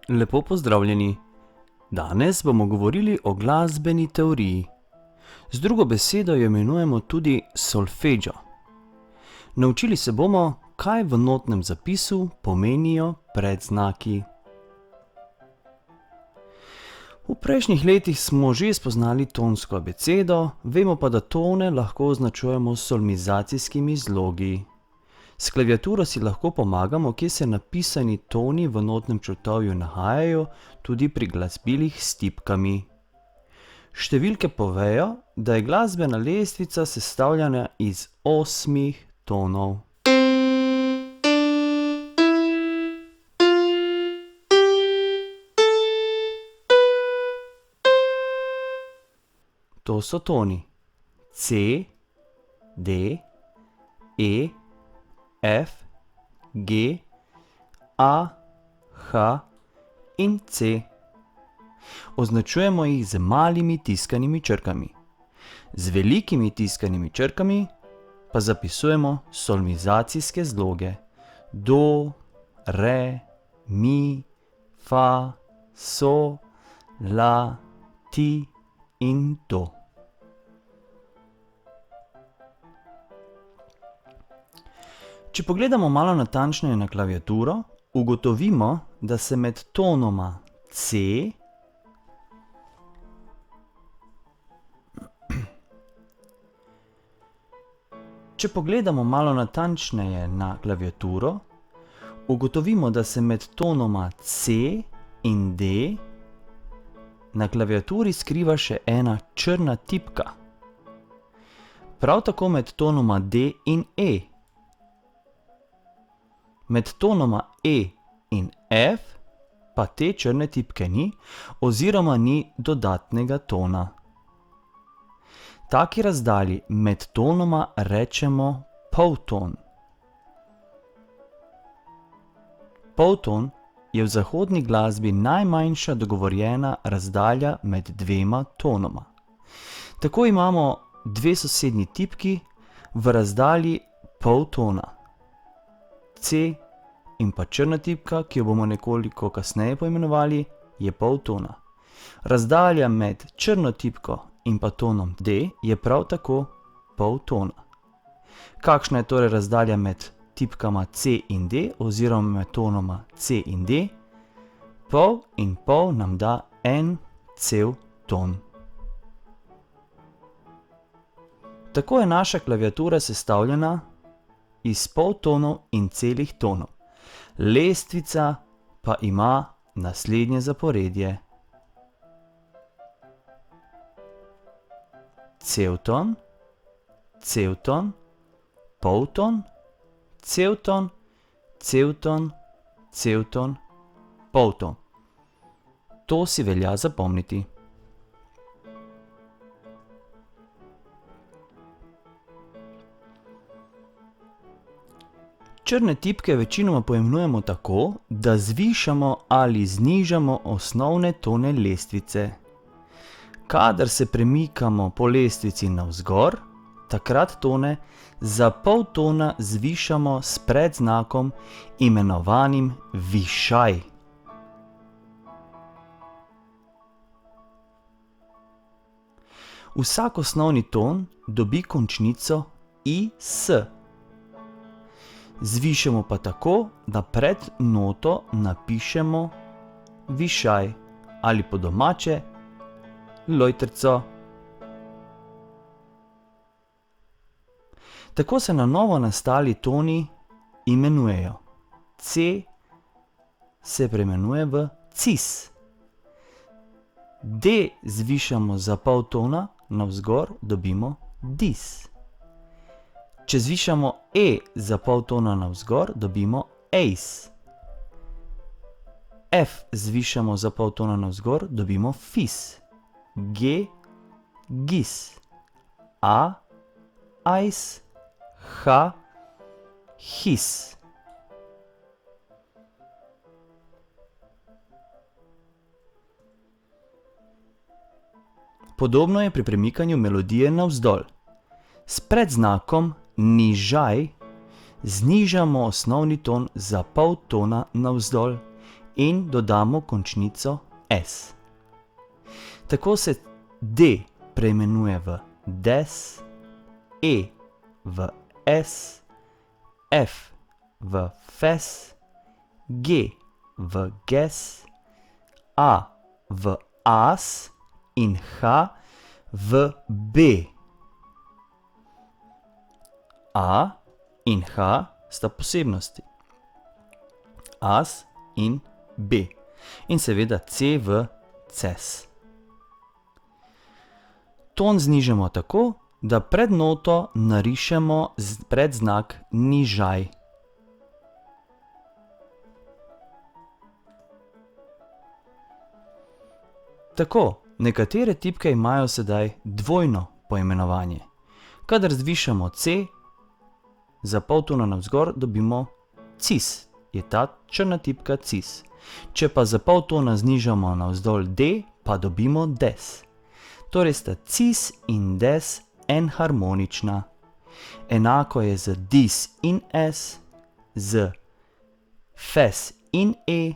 Lepo pozdravljeni. Danes bomo govorili o glasbeni teoriji. Z drugo besedo jo imenujemo tudi solfeggio. Naučili se bomo, kaj v notnem zapisu pomenijo predznaki. V prejšnjih letih smo že spoznali tonsko abecedo, vemo pa, da tone lahko označujemo s solmizacijskimi zlogi. S klaviaturo si lahko pomagamo, kje se napisani toni v notnem črtovju nahajajo, tudi pri glasbilih s tipkami. Številke povejo, da je glasbena lestvica sestavljena iz 8 tonov. To so toni C, D, E, F, G, A, H in C. Označujemo jih z malimi tiskanimi črkami. Z velikimi tiskanimi črkami pa zapisujemo solmizacijske zloge do, re, mi, fa, sol, la, ti in do. Če pogledamo malo natančneje na klaviaturo, ugotovimo, da se med tonoma C, Če pogledamo malo natančneje na klaviaturo, ugotovimo, da se med tonoma C in D na klaviaturi skriva še ena črna tipka. Prav tako med tonoma D in E. Med tonoma E in F pa te črne tipke ni oziroma ni dodatnega tona. Taki razdalji med tonoma rečemo polton. Polton je v zahodni glasbi najmanjša dogovorjena razdalja med dvema tonoma. Tako imamo dve sosednji tipki v razdalji pol tona. C in pa črna tipka, ki jo bomo nekoliko kasneje poimenovali, je pol tona. Razdalja med črno tipko in pa tonom D je prav tako pol tona. Kakšna je torej razdalja med tipkama C in D oziroma med tonoma C in D? Pol in pol nam da en cel ton. Tako je naša klaviatura sestavljena iz poltonov in celih tonov. Lestvica pa ima naslednje zaporedje. Celton, celton, polton, celton, celton, celton, polton. To si velja zapomniti. Črne tipke večinoma poimenujemo tako, da zvišamo ali znižamo osnovne tone lestvice. Kadar se premikamo po lestvici navzgor, takrat tone za pol tona zvišamo s predznakom imenovanim višaj. Vsak osnovni ton dobi končnico IS. Zvišamo pa tako, da pred noto napišemo višaj ali po domače lojtrico. Tako se na novo nastali toni imenujejo. C se preimenuje v cis. D zvišamo za pol tona navzgor, dobimo dis. Če zvišamo E za pol tona navzgor, dobimo eis. F zvišamo za pol tona navzgor, dobimo fis. G, gis. A, ais. H, his. Podobno je pri premikanju melodije navzdol. S predznakom nižaj znižamo osnovni ton za pol tona navzdol in dodamo končnico s. Tako se D preimenuje v des, E v s, F v fes, G v ges, A v as in H v b. A in H sta posebnosti. As in B. In seveda C v ces. Ton znižamo tako, da pred noto narišemo predznak nižaj. Tako, nekatere tipke imajo sedaj dvojno poimenovanje. Kadar zvišamo C, za poltona navzgor dobimo cis, je ta črna tipka cis. Če pa za poltona znižamo navzdol D, pa dobimo des. Torej sta cis in des enharmonična. Enako je z dis in s, z fes in e,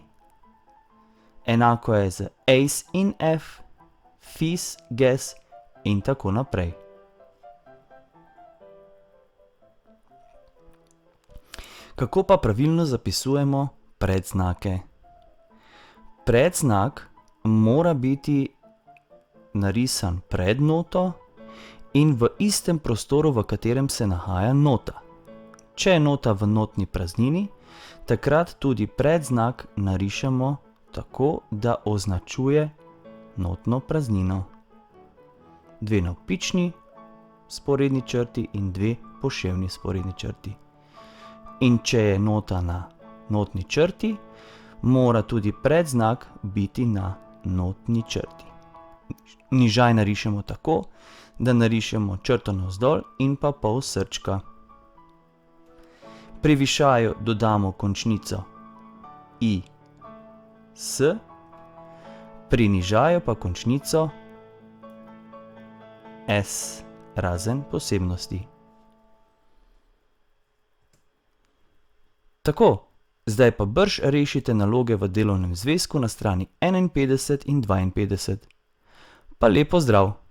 enako je z ace in f, fis, ges in tako naprej. Kako pa pravilno zapisujemo predznake? Predznak mora biti narisan pred noto in v istem prostoru, v katerem se nahaja nota. Če je nota v notni praznini, takrat tudi predznak narišemo tako, da označuje notno praznino. Dve navpični vzporedni črti in dve poševni vzporedni črti. In če je nota na notni črti, mora tudi predznak biti na notni črti. Nižaj narišemo tako, da narišemo črto navzdol in pa pol srčka. Pri višaju dodamo končnico i, s, pri nižaju pa končnico s, razen posebnosti. Tako, zdaj pa brž rešite naloge v delovnem zvezku na strani 51 in 52. Pa lep pozdrav!